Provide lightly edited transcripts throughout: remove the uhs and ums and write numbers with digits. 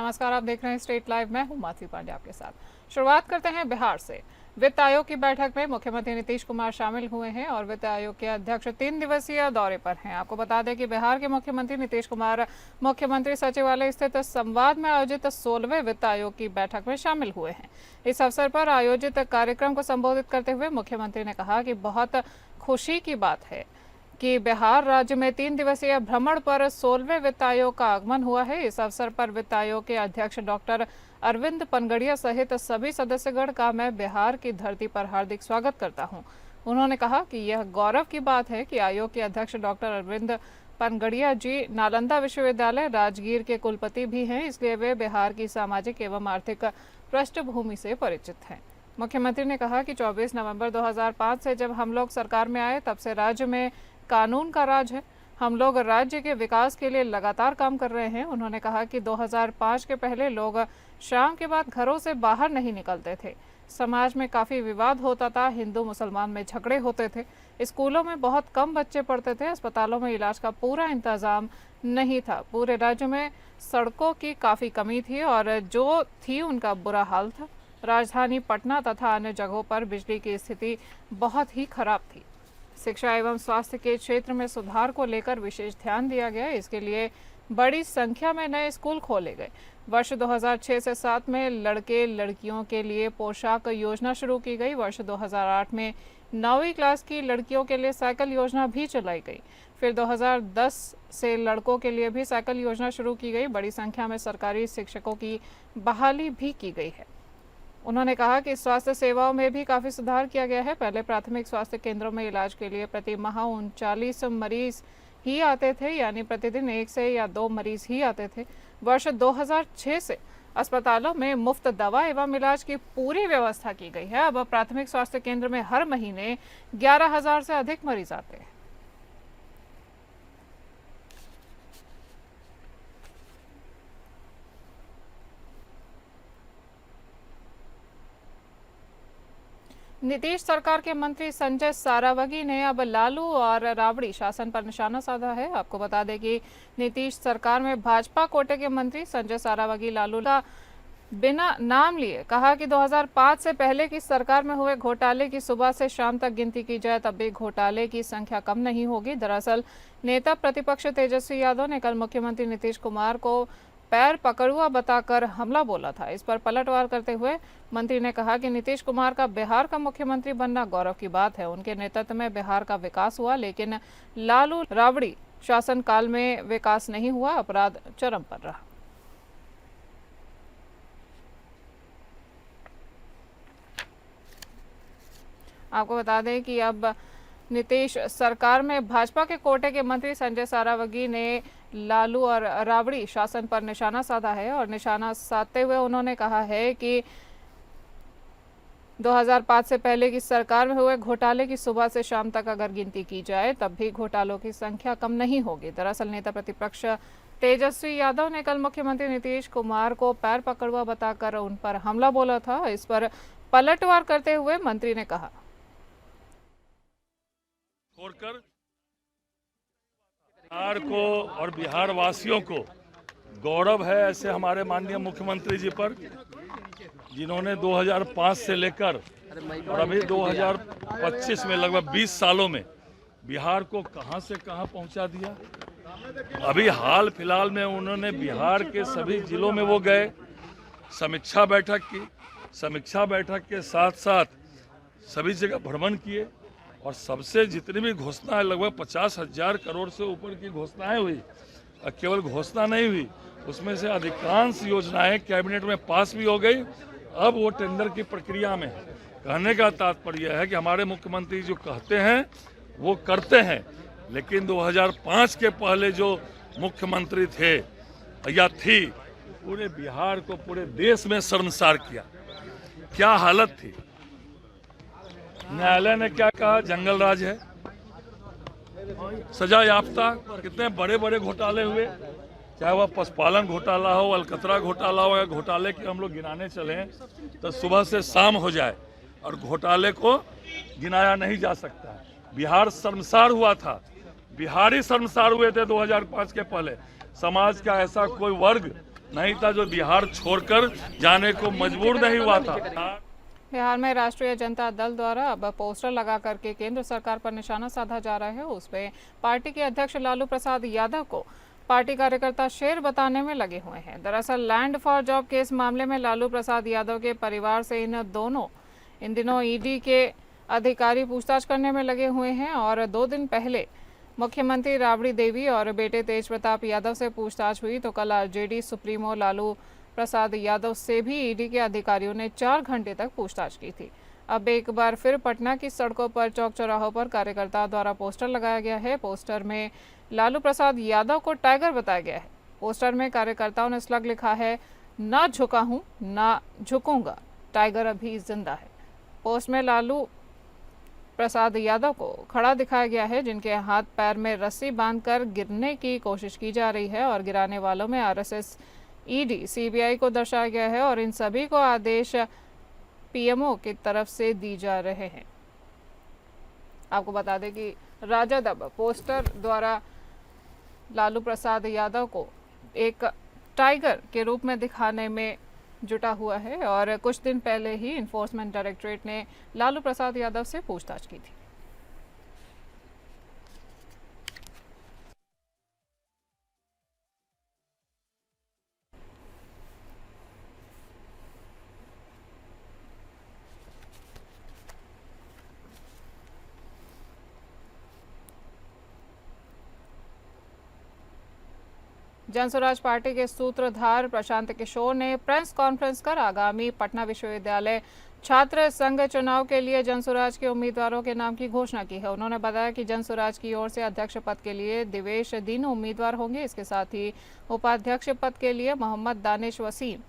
नमस्कार, आप देख रहे हैं स्टेट लाइव। मैं हूं माथी पांडे आपके साथ। शुरुआत करते हैं बिहार से। वित्त आयोग की बैठक में मुख्यमंत्री नीतीश कुमार शामिल हुए हैं और वित्त आयोग के अध्यक्ष 3 दिवसीय दौरे पर हैं। आपको बता दें कि बिहार के मुख्यमंत्री नीतीश कुमार मुख्यमंत्री सचिवालय स्थित संवाद में आयोजित 16वें वित्त आयोग की बैठक में शामिल हुए हैं। इस अवसर पर आयोजित कार्यक्रम को संबोधित करते हुए मुख्यमंत्री ने कहा कि बहुत खुशी की बात है कि बिहार राज्य में 3 दिवसीय भ्रमण पर 16वें वित्त आयोग का आगमन हुआ है। इस अवसर पर वित्त आयोग के अध्यक्ष डॉक्टर अरविंद पनगड़िया सहित सभी सदस्यगण का मैं बिहार की धरती पर हार्दिक स्वागत करता हूं। उन्होंने कहा कि यह गौरव की बात है कि आयोग के अध्यक्ष डॉक्टर अरविंद पनगड़िया जी नालंदा विश्वविद्यालय राजगीर के कुलपति भी हैं, इसलिए वे बिहार की सामाजिक एवं आर्थिक पृष्ठभूमि से परिचित हैं। मुख्यमंत्री ने कहा कि 24 नवंबर 2005 से जब हम लोग सरकार में आए तब से राज्य में कानून का राज है। हम लोग राज्य के विकास के लिए लगातार काम कर रहे हैं। उन्होंने कहा कि 2005 के पहले लोग शाम के बाद घरों से बाहर नहीं निकलते थे। समाज में काफ़ी विवाद होता था, हिंदू मुसलमान में झगड़े होते थे, स्कूलों में बहुत कम बच्चे पढ़ते थे, अस्पतालों में इलाज का पूरा इंतजाम नहीं था, पूरे राज्य में सड़कों की काफ़ी कमी थी और जो थी उनका बुरा हाल था। राजधानी पटना तथा अन्य जगहों पर बिजली की स्थिति बहुत ही खराब थी। शिक्षा एवं स्वास्थ्य के क्षेत्र में सुधार को लेकर विशेष ध्यान दिया गया। इसके लिए बड़ी संख्या में नए स्कूल खोले गए। वर्ष 2006 से 7 में लड़के लड़कियों के लिए पोशाक योजना शुरू की गई। वर्ष 2008 में 9वीं क्लास की लड़कियों के लिए साइकिल योजना भी चलाई गई। फिर 2010 से लड़कों के लिए भी साइकिल योजना शुरू की गई। बड़ी संख्या में सरकारी शिक्षकों की बहाली भी की गई है। उन्होंने कहा कि स्वास्थ्य सेवाओं में भी काफ़ी सुधार किया गया है। पहले प्राथमिक स्वास्थ्य केंद्रों में इलाज के लिए प्रति माह 39 मरीज ही आते थे, यानी प्रतिदिन 1 से या 2 मरीज ही आते थे। वर्ष 2006 से अस्पतालों में मुफ्त दवा एवं इलाज की पूरी व्यवस्था की गई है। अब प्राथमिक स्वास्थ्य केंद्र में हर महीने 11,000 से अधिक मरीज आते हैं। नीतीश सरकार के मंत्री संजय सारावगी ने अब लालू और राबड़ी शासन पर निशाना साधा है। आपको बता दें कि नीतीश सरकार में भाजपा कोटे के मंत्री संजय सारावगी लालू का बिना नाम लिए कहा कि 2005 से पहले की सरकार में हुए घोटाले की सुबह से शाम तक गिनती की जाए तब भी घोटाले की संख्या कम नहीं होगी। दरअसल नेता प्रतिपक्ष तेजस्वी यादव ने कल मुख्यमंत्री नीतीश कुमार को पैर पकड़ुआ बताकर हमला बोला था। इस पर पलटवार करते हुए मंत्री ने कहा कि नीतीश कुमार का बिहार का मुख्यमंत्री बनना गौरव की बात है। उनके नेतृत्व में बिहार का विकास हुआ, लेकिन लालू राबड़ी शासनकाल में विकास नहीं हुआ, अपराध चरम पर रहा। आपको बता दें कि अब नीतीश सरकार में भाजपा के कोटे के मंत्री संजय सारावगी ने लालू और राबड़ी शासन पर निशाना साधा है और निशाना साधते हुए उन्होंने कहा है कि 2005 से पहले की सरकार में हुए घोटाले की सुबह से शाम तक अगर गिनती की जाए तब भी घोटालों की संख्या कम नहीं होगी। दरअसल नेता प्रतिपक्ष तेजस्वी यादव ने कल मुख्यमंत्री नीतीश कुमार को पैर पकड़ुआ बताकर उन पर हमला बोला था। इस पर पलटवार करते हुए मंत्री ने कहा, छोड़कर बिहार को और बिहार वासियों को गौरव है ऐसे हमारे माननीय मुख्यमंत्री जी पर, जिन्होंने 2005 से लेकर और अभी 2025 में लगभग 20 सालों में बिहार को कहां से कहां पहुंचा दिया। अभी हाल फिलहाल में उन्होंने बिहार के सभी जिलों में वो गए, समीक्षा बैठक की। समीक्षा बैठक के साथ साथ सभी जगह भ्रमण किए और सबसे जितनी भी घोषणाएं, लगभग 50,000 करोड़ से ऊपर की घोषणाएं हुई। और केवल घोषणा नहीं हुई, उसमें से अधिकांश योजनाएं कैबिनेट में पास भी हो गई, अब वो टेंडर की प्रक्रिया में है। कहने का तात्पर्य है कि हमारे मुख्यमंत्री जो कहते हैं वो करते हैं, लेकिन 2005 के पहले जो मुख्यमंत्री थे या थी, पूरे बिहार को, पूरे देश में शर्मसार किया। क्या हालत थी। न्यायालय ने क्या कहा, जंगल राज है, सजा याफ्ता। कितने बड़े बड़े घोटाले हुए, चाहे वह पशुपालन घोटाला हो, अलकतरा घोटाला हो, या घोटाले के हम लोग गिनाने चले तो सुबह से शाम हो जाए और घोटाले को गिनाया नहीं जा सकता है। बिहार शर्मसार हुआ था, बिहारी शर्मसार हुए थे 2005 के पहले। समाज का ऐसा कोई वर्ग नहीं था, जो बिहार छोड़कर जाने को मजबूर नहीं हुआ था। बिहार में राष्ट्रीय जनता दल द्वारा अब पोस्टर लगा करके केंद्र सरकार पर निशाना साधा जा रहा है। उसमें पार्टी के अध्यक्ष लालू प्रसाद यादव को पार्टी कार्यकर्ता शेर बताने में लगे हुए हैं। दरअसल लैंड फॉर जॉब केस मामले में लालू प्रसाद यादव के परिवार से इन दिनों ईडी के अधिकारी पूछताछ करने में लगे हुए हैं और 2 दिन पहले मुख्यमंत्री राबड़ी देवी और बेटे तेज प्रताप यादव से पूछताछ हुई, तो कल आरजेडी सुप्रीमो लालू प्रसाद यादव से भी ईडी के अधिकारियों ने 4 घंटे तक पूछताछ की थी। अब एक बार फिर पटना की सड़कों पर, चौक चौराहों पर कार्यकर्ताओं द्वारा पोस्टर लगाया गया है। पोस्टर में लालू प्रसाद यादव को टाइगर बताया गया है। पोस्टर में कार्यकर्ताओं ने स्लग लिखा है, ना झुका हूं ना झुकूंगा, टाइगर अभी जिंदा है। पोस्ट में लालू प्रसाद यादव को खड़ा दिखाया गया है, जिनके हाथ पैर में रस्सी बांधकर गिरने की कोशिश की जा रही है और गिराने वालों में आरएसएस, ईडी, सीबीआई को दर्शाया गया है और इन सभी को आदेश पीएमओ की तरफ से दी जा रहे हैं। आपको बता दें कि राजद अब पोस्टर द्वारा लालू प्रसाद यादव को एक टाइगर के रूप में दिखाने में जुटा हुआ है और कुछ दिन पहले ही इन्फोर्समेंट डायरेक्टरेट ने लालू प्रसाद यादव से पूछताछ की थी। जनसुराज पार्टी के सूत्रधार प्रशांत किशोर ने प्रेस कॉन्फ्रेंस कर आगामी पटना विश्वविद्यालय छात्र संघ चुनाव के लिए जनसुराज के उम्मीदवारों के नाम की घोषणा की है। उन्होंने बताया कि जनसुराज की ओर से अध्यक्ष पद के लिए दिवेश दीनू उम्मीदवार होंगे। इसके साथ ही उपाध्यक्ष पद के लिए मोहम्मद दानिश वसीम,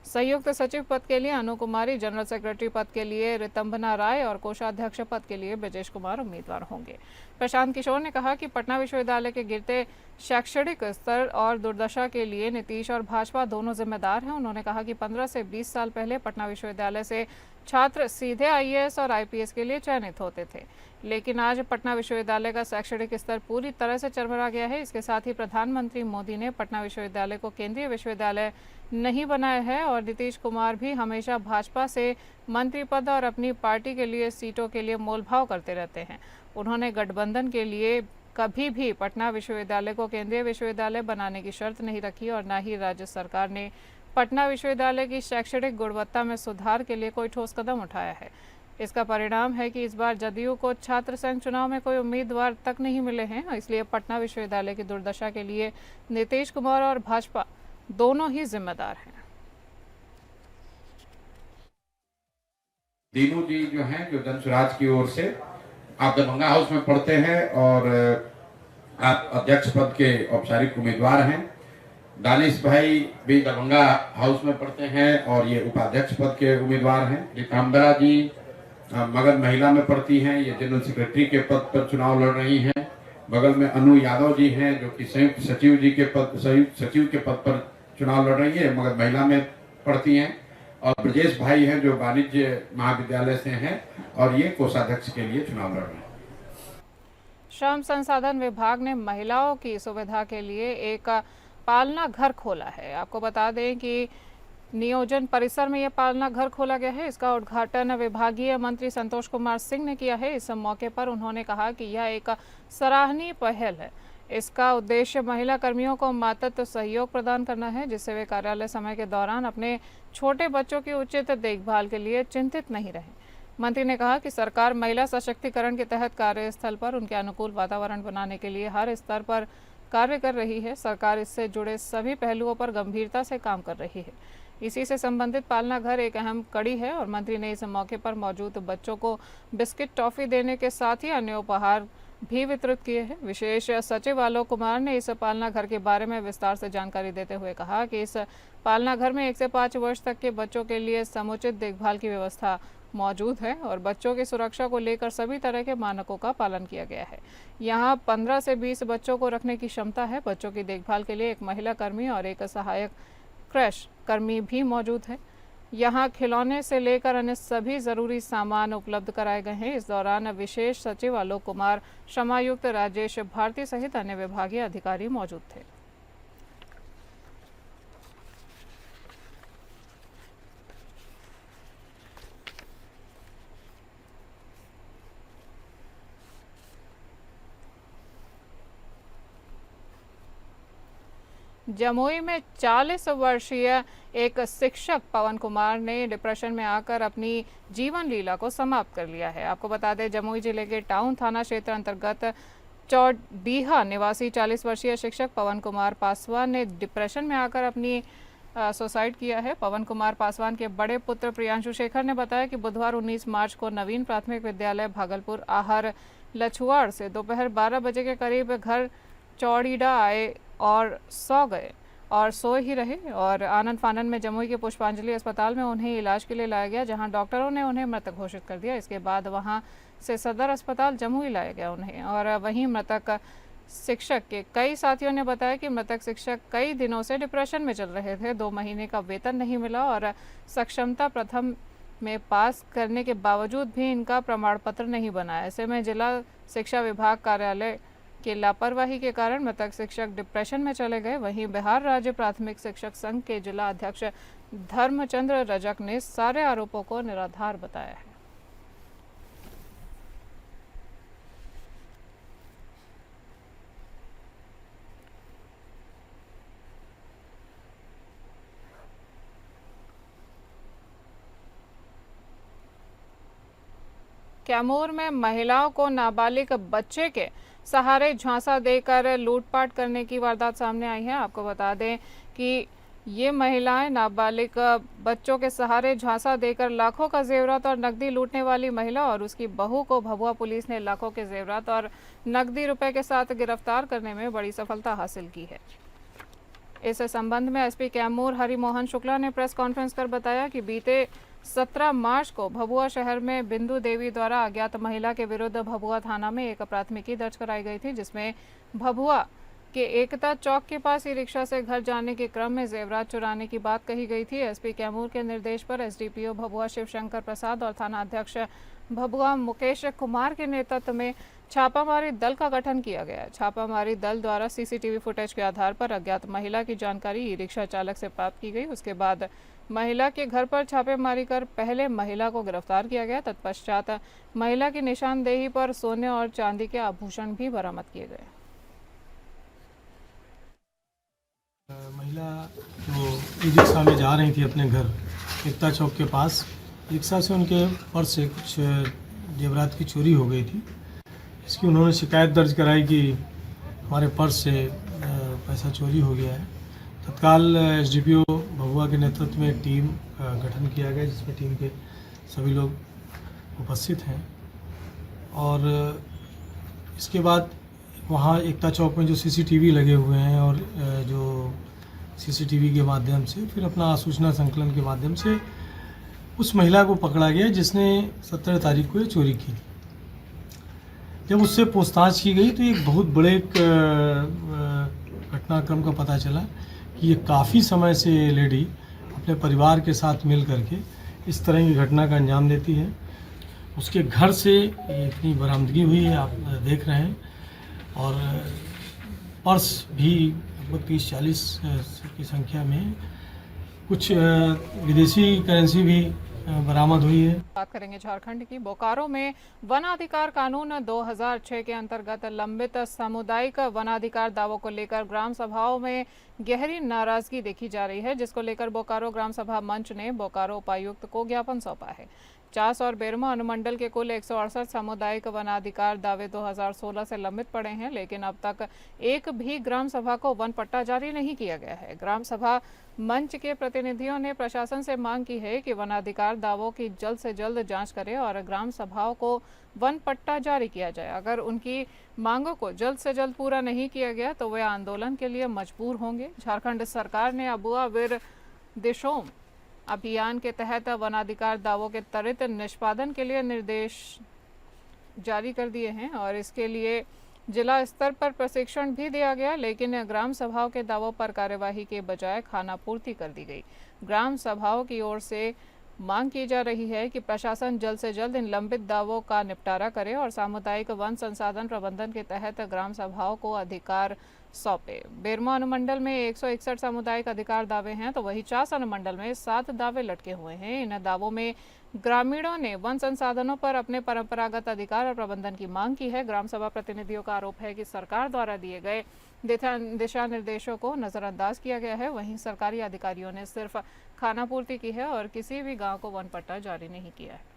संयुक्त सचिव पद के लिए अनु कुमारी, जनरल सेक्रेटरी पद के लिए रितंभना राय और कोषाध्यक्ष पद के लिए ब्रजेश कुमार उम्मीदवार होंगे। प्रशांत किशोर ने कहा कि पटना विश्वविद्यालय के गिरते शैक्षणिक स्तर और दुर्दशा के लिए नीतीश और भाजपा दोनों जिम्मेदार हैं। उन्होंने कहा कि 15 से 20 साल पहले पटना विश्वविद्यालय से छात्र सीधे आईएएस और आईपीएस के लिए चयनित होते थे, लेकिन आज पटना विश्वविद्यालय का शैक्षणिक स्तर पूरी तरह से चरमरा गया है। इसके साथ ही प्रधानमंत्री मोदी ने पटना विश्वविद्यालय को केंद्रीय विश्वविद्यालय नहीं बनाया है और नीतीश कुमार भी हमेशा भाजपा से मंत्री पद और अपनी पार्टी के लिए सीटों के लिए मोलभाव करते रहते हैं। उन्होंने गठबंधन के लिए कभी भी पटना विश्वविद्यालय को केंद्रीय विश्वविद्यालय बनाने की शर्त नहीं रखी और न ही राज्य सरकार ने पटना विश्वविद्यालय की शैक्षणिक गुणवत्ता में सुधार के लिए कोई ठोस कदम उठाया है। इसका परिणाम है कि इस बार जदयू को छात्र संघ चुनाव में कोई उम्मीदवार तक नहीं मिले हैं। इसलिए पटना विश्वविद्यालय की दुर्दशा के लिए नीतीश कुमार और भाजपा दोनों ही जिम्मेदार हैं। दीनू जी जो हैं, जो जनसुराज की ओर से, आप दरभंगा हाउस में पढ़ते हैं और आप अध्यक्ष पद के औपचारिक उम्मीदवार हैं। दानिश भाई भी दरभंगा हाउस में पढ़ते हैं और ये उपाध्यक्ष पद के उम्मीदवार हैं। रितंभना जी मगध महिला में पढ़ती हैं, ये जनरल सेक्रेटरी के पद पर चुनाव लड़ रही हैं। बगल में अनु यादव जी हैं, जो कि संयुक्त सचिव के पद पर चुनाव लड़ रही है, मगध महिला में पढ़ती हैं। और ब्रजेश भाई हैं, जो वाणिज्य महाविद्यालय से हैं और ये कोषाध्यक्ष के लिए चुनाव लड़ रहे हैं। श्रम संसाधन विभाग ने महिलाओं की सुविधा के लिए एक पालना घर खोला है। आपको बता दें कि नियोजन परिसर में यह पालना घर खोला गया है। इसका उद्घाटन विभागीय मंत्री संतोष कुमार सिंह ने किया है। इस मौके पर उन्होंने कहा कि यह एक सराहनीय पहल है। इसका उद्देश्य महिला कर्मियों को मातृत्व सहयोग प्रदान करना है, जिससे वे कार्यालय समय के दौरान अपने छोटे बच्चों की उचित देखभाल के लिए चिंतित नहीं रहें। मंत्री ने कहा कि सरकार महिला सशक्तिकरण के तहत कार्यस्थल पर उनके अनुकूल वातावरण बनाने के लिए हर स्तर पर कार्य कर रही है। सरकार इससे जुड़े सभी पहलुओं पर गंभीरता से काम कर रही है। इसी से संबंधित पालना घर एक अहम कड़ी है और मंत्री ने इस मौके पर मौजूद बच्चों को बिस्किट, टॉफी देने के साथ ही अन्य उपहार भी वितरित किए हैं। विशेष सचिव आलोक कुमार ने इस पालना घर के बारे में विस्तार से जानकारी देते हुए कहा कि इस पालना घर में 1 से 5 वर्ष तक के बच्चों के लिए समुचित देखभाल की व्यवस्था मौजूद है और बच्चों की सुरक्षा को लेकर सभी तरह के मानकों का पालन किया गया है। यहाँ 15 से 20 बच्चों को रखने की क्षमता है। बच्चों की देखभाल के लिए एक महिला कर्मी और एक सहायक क्रैश कर्मी भी मौजूद है। यहाँ खिलौने से लेकर अन्य सभी जरूरी सामान उपलब्ध कराए गए हैं। इस दौरान विशेष सचिव आलोक कुमार, श्रमायुक्त राजेश भारती सहित अन्य विभागीय अधिकारी मौजूद थे। जमुई में 40 वर्षीय एक शिक्षक पवन कुमार ने डिप्रेशन में आकर अपनी जीवन लीला को समाप्त कर लिया है। आपको बता दें, जमुई जिले के टाउन थाना क्षेत्र अंतर्गत चौडीहा निवासी 40 वर्षीय शिक्षक पवन कुमार पासवान ने डिप्रेशन में आकर अपनी सुसाइड किया है। पवन कुमार पासवान के बड़े पुत्र प्रियांशु शेखर ने बताया कि बुधवार 19 मार्च को नवीन प्राथमिक विद्यालय भागलपुर आहर लछुआड़ से दोपहर 12 बजे के करीब घर चौड़ीडा आए और सो गए और सोए ही रहे और आनंद फानन में जमुई के पुष्पांजलि अस्पताल में उन्हें इलाज के लिए लाया गया, जहां डॉक्टरों ने उन्हें मृत घोषित कर दिया। इसके बाद वहां से सदर अस्पताल जमुई लाया गया उन्हें। और वहीं मृतक शिक्षक के कई साथियों ने बताया कि मृतक शिक्षक कई दिनों से डिप्रेशन में चल रहे थे। 2 महीने का वेतन नहीं मिला और सक्षमता प्रथम में पास करने के बावजूद भी इनका प्रमाण पत्र नहीं बना। ऐसे में जिला शिक्षा विभाग कार्यालय की लापरवाही के कारण मृतक शिक्षक डिप्रेशन में चले गए। वहीं बिहार राज्य प्राथमिक शिक्षक संघ के जिला अध्यक्ष धर्मचंद्र रजक ने सारे आरोपों को निराधार बताया है। कैमूर में महिलाओं को नाबालिग बच्चे के सहारे झांसा देकर लूटपाट करने की वारदात सामने आई है। आपको बता दें कि ये महिलाएं नाबालिग बच्चों के सहारे झांसा देकर लाखों का जेवरात और नकदी लूटने वाली महिला और उसकी बहू को भभुआ पुलिस ने लाखों के जेवरात और नकदी रुपए के साथ गिरफ्तार करने में बड़ी सफलता हासिल की है। इस संबंध में एसपी कैमूर हरिमोहन शुक्ला ने प्रेस कॉन्फ्रेंस कर बताया कि बीते 17 मार्च को भभुआ शहर में बिंदु देवी द्वारा अज्ञात महिला के विरुद्ध भभुआ थाना में एक प्राथमिकी दर्ज कराई गई थी, जिसमें भभुआ के एकता चौक के पास ई रिक्शा से घर जाने के क्रम में जेवरात चुराने की बात कही गई थी। एसपी कैमूर के निर्देश पर एसडीपीओ भभुआ शिवशंकर प्रसाद और थाना अध्यक्ष भभुआ मुकेश कुमार के नेतृत्व में छापामारी दल का गठन किया गया। छापामारी दल द्वारा सीसीटीवी फुटेज के आधार पर अज्ञात महिला की जानकारी ई रिक्शा चालक से प्राप्त की गई। उसके बाद महिला के घर पर छापेमारी कर पहले महिला को गिरफ्तार किया गया। तत्पश्चात महिला की निशानदेही पर सोने और चांदी के आभूषण भी बरामद किए गए। महिला जो ई रिक्शा में जा रही थी अपने घर एकता चौक के पास, रिक्शा से उनके पर्स से कुछ जेवरात की चोरी हो गई थी। इसकी उन्होंने शिकायत दर्ज कराई कि हमारे पर्स से पैसा चोरी हो गया है। तत्काल एसडीपीओ भभुआ के नेतृत्व में एक टीम का गठन किया गया, जिसमें टीम के सभी लोग उपस्थित हैं। और इसके बाद वहाँ एकता चौक में जो सीसीटीवी लगे हुए हैं और जो सीसीटीवी के माध्यम से फिर अपना सूचना संकलन के माध्यम से उस महिला को पकड़ा गया जिसने 17 तारीख को ये चोरी की थी। जब उससे पूछताछ की गई तो एक बहुत बड़े घटनाक्रम का पता चला कि ये काफ़ी समय से ये लेडी अपने परिवार के साथ मिल करके इस तरह की घटना का अंजाम देती है। उसके घर से ये इतनी बरामदगी हुई है, आप देख रहे हैं। और पर्स भी लगभग 30-40 की संख्या में, कुछ विदेशी करेंसी भी बरामद हुई है। बात करेंगे झारखंड की। बोकारो में वनाधिकार कानून 2006 के अंतर्गत लंबित सामुदायिक वनाधिकार दावों को लेकर ग्राम सभाओं में गहरी नाराजगी देखी जा रही है, जिसको लेकर बोकारो ग्राम सभा मंच ने बोकारो उपायुक्त को ज्ञापन सौंपा है। चास और बेरमो अनुमंडल के कुल 168 सामुदायिक वनाधिकार दावे 2016 से लंबित पड़े हैं, लेकिन अब तक एक भी ग्राम सभा को वन पट्टा जारी नहीं किया गया है। ग्राम सभा मंच के प्रतिनिधियों ने प्रशासन से मांग की है कि वनाधिकार दावों की जल्द से जल्द जांच करे और ग्राम सभाओं को वन पट्टा जारी किया जाए। अगर उनकी मांगों को जल्द से जल्द पूरा नहीं किया गया तो वे आंदोलन के लिए मजबूर होंगे। झारखंड सरकार ने अबुआ वीर दिशोम अभियान के तहत वनाधिकार दावों के त्वरित निष्पादन के लिए निर्देश जारी कर दिए हैं और इसके लिए जिला स्तर पर प्रशिक्षण भी दिया गया, लेकिन ग्राम सभाओं के दावों पर कार्यवाही के बजाय खानापूर्ति कर दी गई। ग्राम सभाओं की ओर से मांग की जा रही है कि प्रशासन जल्द से जल्द इन लंबित दावों का निपटारा करे और सामुदायिक वन संसाधन प्रबंधन के तहत ग्राम सभाओं को अधिकार सौंपे। बेरमो अनुमंडल में 161 सामुदायिक अधिकार दावे हैं, तो वही चास अनुमंडल में 7 दावे लटके हुए हैं। इन दावों में ग्रामीणों ने वन संसाधनों पर अपने परंपरागत अधिकार और प्रबंधन की मांग की है। ग्राम सभा प्रतिनिधियों का आरोप है कि सरकार द्वारा दिए गए दिशा निर्देशों को नजरअंदाज किया गया है। वहीं सरकारी अधिकारियों ने सिर्फ खानापूर्ति की है और किसी भी गांव को वन पट्टा जारी नहीं किया है।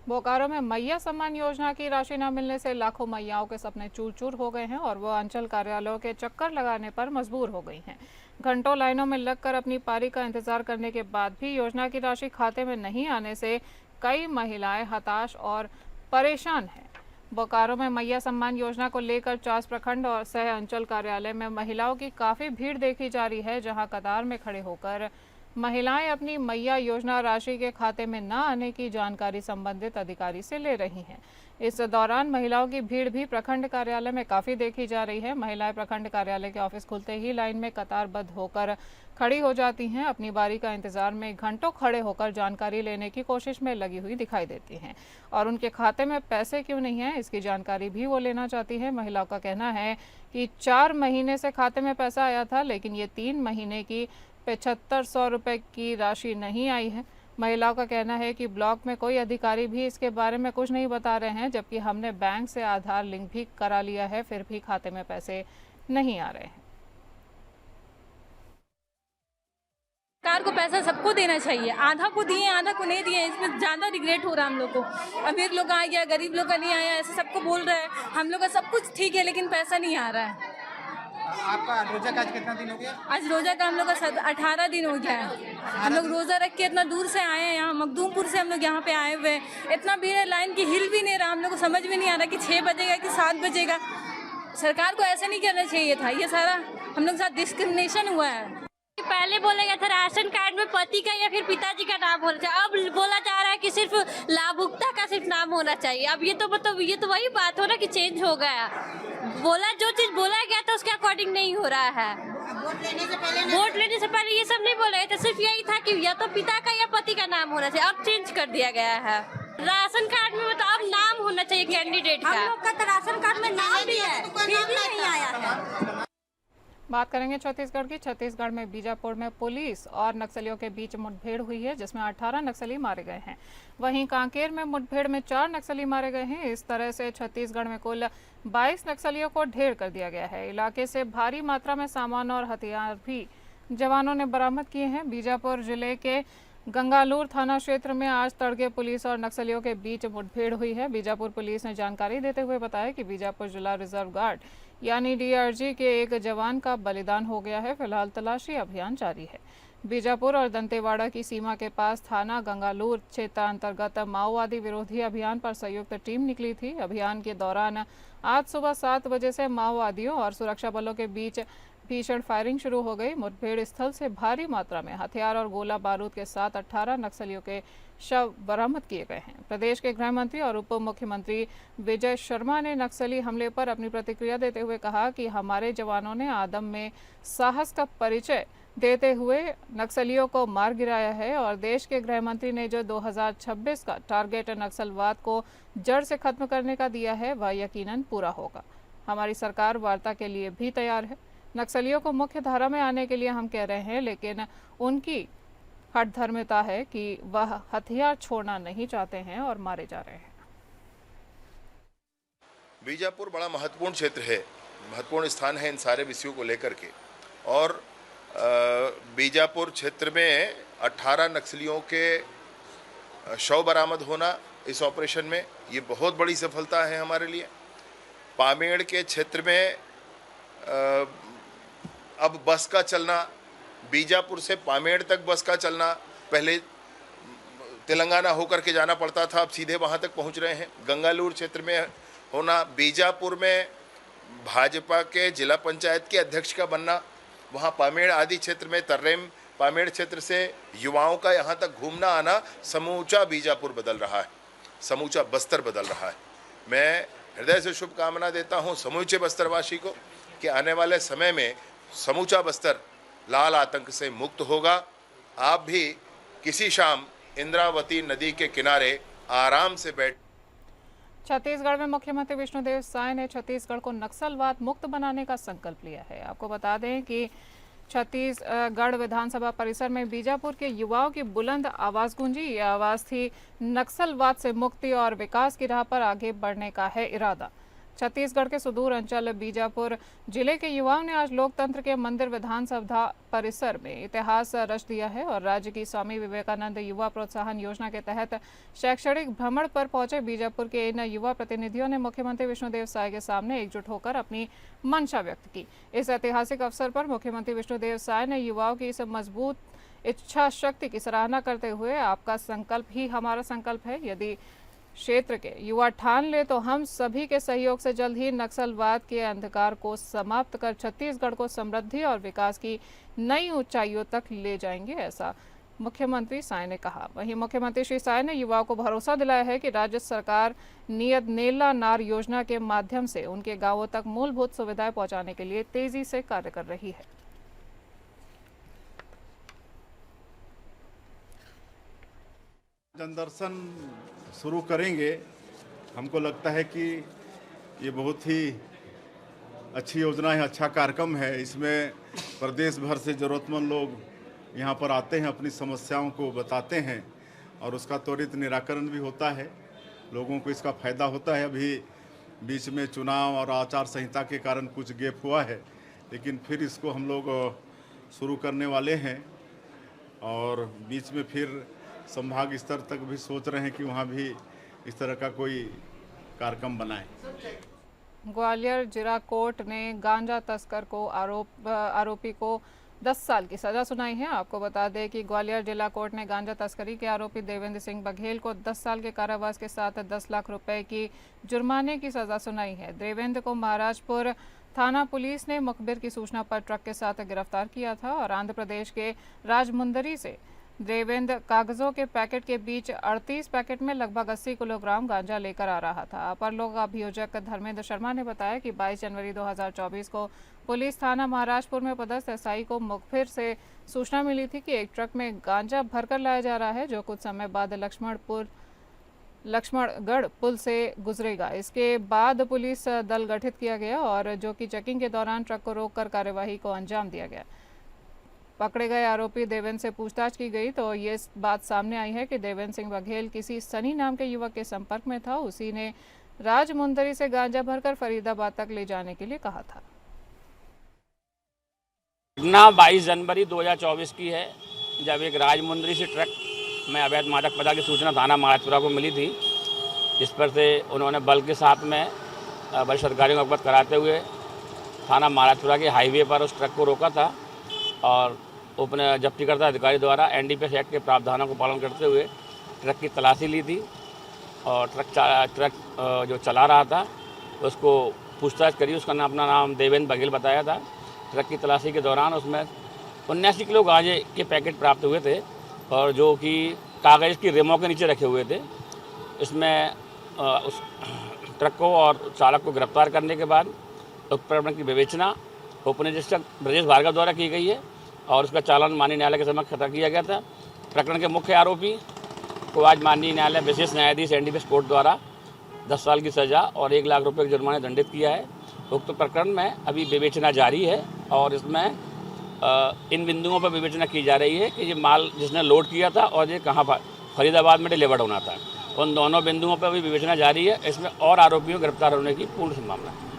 बोकारो में मैया सम्मान योजना की राशि न मिलने से लाखों मैयाओं के सपने चूर चूर हो गए हैं और वो अंचल कार्यालयों के चक्कर लगाने पर मजबूर हो गई हैं। घंटों लाइनों में लगकर अपनी पारी का इंतजार करने के बाद भी योजना की राशि खाते में नहीं आने से कई महिलाएं हताश और परेशान हैं। बोकारो में मैया सम्मान योजना को लेकर 50 प्रखंड और सह अंचल कार्यालय में महिलाओं की काफी भीड़ देखी जा रही है, जहां कतार में खड़े होकर महिलाएं अपनी मैया योजना राशि के खाते में न आने की जानकारी संबंधित अधिकारी से ले रही हैं। इस दौरान महिलाओं की भीड़ भी प्रखंड कार्यालय में काफी देखी जा रही है। महिलाएं प्रखंड कार्यालय के ऑफिस खुलते ही लाइन में कतारबद्ध होकर खड़ी हो जाती हैं। अपनी बारी का इंतजार में घंटों खड़े होकर जानकारी लेने की कोशिश में लगी हुई दिखाई देती हैं और उनके खाते में पैसे क्यों नहीं है, इसकी जानकारी भी वो लेना चाहती है। महिलाओं का कहना है कि 4 महीने से खाते में पैसा आया था, लेकिन ये 3 महीने की 7500 रुपये की राशि नहीं आई है। महिलाओं का कहना है कि ब्लॉक में कोई अधिकारी भी इसके बारे में कुछ नहीं बता रहे हैं, जबकि हमने बैंक से आधार लिंक भी करा लिया है, फिर भी खाते में पैसे नहीं आ रहे हैं। सरकार को पैसा सबको देना चाहिए, आधा को दिए आधा को नहीं दिए, इसमें ज़्यादा रिग्रेट हो रहा है हम लोग को। अमीर लोग आ गया, गरीब लोग का नहीं आया, ऐसे सबको बोल रहे हैं। हम लोग का सब कुछ ठीक है लेकिन पैसा नहीं आ रहा है। आपका रोजा का आज कितना दिन हो गया? आज रोजा का हम लोग का 18 दिन हो गया है। हम लोग रोजा रख के इतना दूर से आए हैं, यहाँ मखदूमपुर से हम लोग यहाँ पे आए हुए हैं। इतना भीड़ है, लाइन की हिल भी नहीं रहा। हम लोग को समझ में नहीं आ रहा कि 6 बजेगा कि 7 बजेगा। सरकार को ऐसा नहीं करना चाहिए था। ये सारा हम लोग साथ डिस्क्रिमिनेशन हुआ है। पहले बोला गया था राशन कार्ड में पति का या फिर पिताजी का नाम होना चाहिए, अब बोला जा रहा है कि सिर्फ लाभुकता का सिर्फ नाम होना चाहिए। अब ये तो मतलब ये तो वही बात हो ना कि चेंज हो गया। बोला जो चीज बोला गया था उसके अकॉर्डिंग नहीं हो रहा है। वोट लेने से पहले ये सब नहीं बोला गया था, सिर्फ यही था कि या तो पिता का या पति का नाम होना चाहिए। अब चेंज कर दिया गया है। राशन कार्ड में मतलब अब नाम होना चाहिए कैंडिडेट का। हम लोग का तो राशन कार्ड में नाम भी है, फिर भी नहीं आया है। बात करेंगे छत्तीसगढ़ की। छत्तीसगढ़ में बीजापुर में पुलिस और नक्सलियों के बीच मुठभेड़ हुई है, जिसमें 18 नक्सली मारे गए हैं। वहीं कांकेर में मुठभेड़ में 4 नक्सली मारे गए हैं। इस तरह से छत्तीसगढ़ में कुल 22 नक्सलियों को ढेर कर दिया गया है। इलाके से भारी मात्रा में सामान और हथियार भी जवानों ने बरामद किए हैं। बीजापुर जिले के गंगालूर थाना क्षेत्र में आज तड़के पुलिस और नक्सलियों के बीच मुठभेड़ हुई है। बीजापुर पुलिस ने जानकारी देते हुए बताया कि बीजापुर जिला रिजर्व गार्ड यानी डीआरजी के एक जवान का बलिदान हो गया है। फिलहाल तलाशी अभियान जारी है। बीजापुर और दंतेवाड़ा की सीमा के पास थाना गंगालूर क्षेत्र अंतर्गत माओवादी विरोधी अभियान पर संयुक्त टीम निकली थी। अभियान के दौरान आज सुबह 7 बजे से माओवादियों और सुरक्षा बलों के बीच भीषण फायरिंग शुरू हो गई। मुठभेड़ स्थल से भारी मात्रा में हथियार और गोला बारूद के साथ 18 नक्सलियों के शव बरामद किए गए हैं। प्रदेश के गृह मंत्री और उप मुख्यमंत्री विजय शर्मा ने नक्सली हमले पर अपनी प्रतिक्रिया देते हुए कहा कि हमारे जवानों ने आदम में साहस का परिचय देते हुए नक्सलियों को मार गिराया है और देश के गृह मंत्री ने जो 2026 का टारगेट नक्सलवाद को जड़ से खत्म करने का दिया है वह यकीनन पूरा होगा। हमारी सरकार वार्ता के लिए भी तैयार है। नक्सलियों को मुख्य धारा में आने के लिए हम कह रहे हैं, लेकिन उनकी हठधर्मिता है कि वह हथियार छोड़ना नहीं चाहते हैं और मारे जा रहे हैं। बीजापुर बड़ा महत्वपूर्ण क्षेत्र है, महत्वपूर्ण स्थान है इन सारे विषयों को लेकर के। और बीजापुर क्षेत्र में 18 नक्सलियों के शव बरामद होना इस ऑपरेशन में ये बहुत बड़ी सफलता है हमारे लिए। पामेड़ के क्षेत्र में अब बस का चलना, बीजापुर से पामेड़ तक बस का चलना, पहले तेलंगाना होकर के जाना पड़ता था, अब सीधे वहाँ तक पहुँच रहे हैं। गंगालूर क्षेत्र में होना, बीजापुर में भाजपा के जिला पंचायत के अध्यक्ष का बनना, वहाँ पामेड़ आदि क्षेत्र में तर्रेम पामेड़ क्षेत्र से युवाओं का यहाँ तक घूमना आना, समूचा बीजापुर बदल रहा है, समूचा बस्तर बदल रहा है। मैं हृदय से शुभकामना देता हूँ समूचे बस्तरवासी को कि आने वाले समय में समूचा बस्तर लाल आतंक से मुक्त होगा। आप भी किसी शाम इंद्रावती नदी के किनारे आराम से बैठ छत्तीसगढ़ में मुख्यमंत्री विष्णुदेव साय ने छत्तीसगढ़ को नक्सलवाद मुक्त बनाने का संकल्प लिया है। आपको बता दें कि छत्तीसगढ़ विधानसभा परिसर में बीजापुर के युवाओं की बुलंद आवाज गूंजी। ये आवाज थी, नक्सलवाद से मुक्ति और विकास की राह पर आगे बढ़ने का है इरादा। छत्तीसगढ़ के सुदूर अंचल बीजापुर जिले के युवाओं ने आज लोकतंत्र के मंदिर विधानसभा परिसर में इतिहास रच दिया है और राज्य की स्वामी विवेकानंद युवा प्रोत्साहन योजना के तहत शैक्षणिक भ्रमण पर पहुंचे बीजापुर के इन युवा प्रतिनिधियों ने मुख्यमंत्री विष्णुदेव साय के सामने एकजुट होकर अपनी मंशा व्यक्त की। इस ऐतिहासिक अवसर पर मुख्यमंत्री विष्णुदेव साय ने युवाओं की इस मजबूत इच्छा शक्ति की सराहना करते हुए, आपका संकल्प ही हमारा संकल्प है। यदि क्षेत्र के युवा ठान ले तो हम सभी के सहयोग से जल्द ही नक्सलवाद के अंधकार को समाप्त कर छत्तीसगढ़ को समृद्धि और विकास की नई ऊंचाइयों तक ले जाएंगे, ऐसा मुख्यमंत्री साय ने कहा। वहीं मुख्यमंत्री श्री साय ने युवाओं को भरोसा दिलाया है कि राज्य सरकार नियत नेला नार योजना के माध्यम से उनके गांवों तक मूलभूत सुविधाएं पहुंचाने के लिए तेजी से कार्य कर रही है। जनदर्शन शुरू करेंगे। हमको लगता है कि ये बहुत ही अच्छी योजना है, अच्छा कार्यक्रम है। इसमें प्रदेश भर से ज़रूरतमंद लोग यहाँ पर आते हैं, अपनी समस्याओं को बताते हैं और उसका त्वरित निराकरण भी होता है। लोगों को इसका फ़ायदा होता है। अभी बीच में चुनाव और आचार संहिता के कारण कुछ गैप हुआ है, लेकिन फिर इसको हम लोग शुरू करने वाले हैं और बीच में फिर संभाग स्तर तक भी सोच रहे हैं कि वहाँ भी इस तरह का कोई कार्यक्रम बनाएं। ग्वालियर जिला कोर्ट ने गांजा तस्कर को आरोपी को 10 साल की सजा सुनाई है। आपको बता दें कि ग्वालियर जिला कोर्ट ने गांजा तस्करी के आरोपी देवेंद्र सिंह बघेल को 10 साल के कारावास के साथ 10 लाख रुपए की जुर्माने की सजा सुनाई है। देवेंद्र को महाराजपुर थाना पुलिस ने मुखबिर की सूचना पर ट्रक के साथ गिरफ्तार किया था और आंध्र प्रदेश के राजमुंदरी से देवेंद्र कागजों के पैकेट के बीच 38 पैकेट में लगभग 80 किलोग्राम गांजा लेकर आ रहा था। अपर लोक अभियोजक धर्मेंद्र शर्मा ने बताया कि 22 जनवरी 2024 को पुलिस थाना महाराजपुर में पदस्थ एसआई को मुखबिर से सूचना मिली थी कि एक ट्रक में गांजा भरकर लाया जा रहा है, जो कुछ समय बाद लक्ष्मणगढ़ पुल से गुजरेगा। इसके बाद पुलिस दल गठित किया गया और जो कि चेकिंग के दौरान ट्रक को रोककर कार्यवाही को अंजाम दिया गया। पकड़े गए आरोपी देवेंद्र से पूछताछ की गई तो ये बात सामने आई है कि देवेंद्र सिंह बघेल किसी सनी नाम के युवक के संपर्क में था। उसी ने राजमुंदरी से गांजा भरकर फरीदाबाद तक ले जाने के लिए कहा था। घटना 22 जनवरी 2024 की है, जब एक राजमुंदरी से ट्रक में अवैध मादक पदार्थ की सूचना थाना महाराजपुरा को मिली थी, जिस पर से उन्होंने बल के साथ में वरिष्ठ अधिकारियों को अवगत कराते हुए थाना महाराजपुरा के हाईवे पर उस ट्रक को रोका था और उपने जब्तीकर्ता अधिकारी द्वारा एनडीपीएस एक्ट के प्रावधानों को पालन करते हुए ट्रक की तलाशी ली थी और ट्रक जो चला रहा था उसको पूछताछ करी। उसका अपना नाम देवेंद्र बघेल बताया था। ट्रक की तलाशी के दौरान उसमें 79 किलो गांजे के पैकेट प्राप्त हुए थे और जो कि कागज़ की रेमों के नीचे रखे हुए थे। इसमें उस ट्रक को और चालक को गिरफ्तार करने के बाद उपकरण की विवेचना उपनिदेशक ब्रजेश भार्गव द्वारा की गई है और उसका चालान माननीय न्यायालय के समक्ष खड़ा किया गया था। प्रकरण के मुख्य आरोपी को आज माननीय न्यायालय विशेष न्यायाधीश एनडीपीएस कोर्ट द्वारा 10 साल की सज़ा और 1 लाख रुपये के जुर्माने दंडित किया है। उक्त प्रकरण में अभी विवेचना जारी है और इसमें इन बिंदुओं पर विवेचना की जा रही है कि ये माल जिसने लोड किया था और ये कहाँ पर फरीदाबाद में डिलीवर्ड होना था। उन दोनों बिंदुओं पर भी विवेचना जारी है। इसमें और आरोपियों गिरफ्तार होने की पूर्ण संभावना है।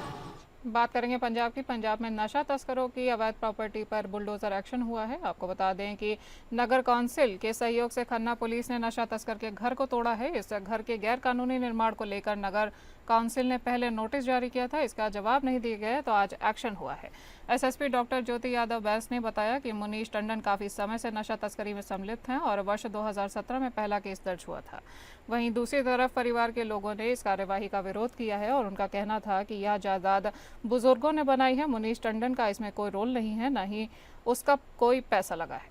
बात करेंगे पंजाब की। पंजाब में नशा तस्करों की अवैध प्रॉपर्टी पर बुलडोजर एक्शन हुआ है। आपको बता दें कि नगर कौंसिल के सहयोग से खन्ना पुलिस ने नशा तस्कर के घर को तोड़ा है। इस घर के गैर कानूनी निर्माण को लेकर नगर काउंसिल ने पहले नोटिस जारी किया था, इसका जवाब नहीं दिया गया तो आज एक्शन हुआ है। एसएसपी डॉक्टर ज्योति यादव बैस ने बताया कि मुनीश टंडन काफी समय से नशा तस्करी में सम्मिलित हैं और वर्ष 2017 में पहला केस दर्ज हुआ था। वहीं दूसरी तरफ परिवार के लोगों ने इस कार्यवाही का विरोध किया है और उनका कहना था कि यह जायदाद बुजुर्गों ने बनाई है, मुनीश टंडन का इसमें कोई रोल नहीं है, न ही उसका कोई पैसा लगा है।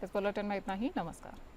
इस बुलेटिन में इतना ही। नमस्कार।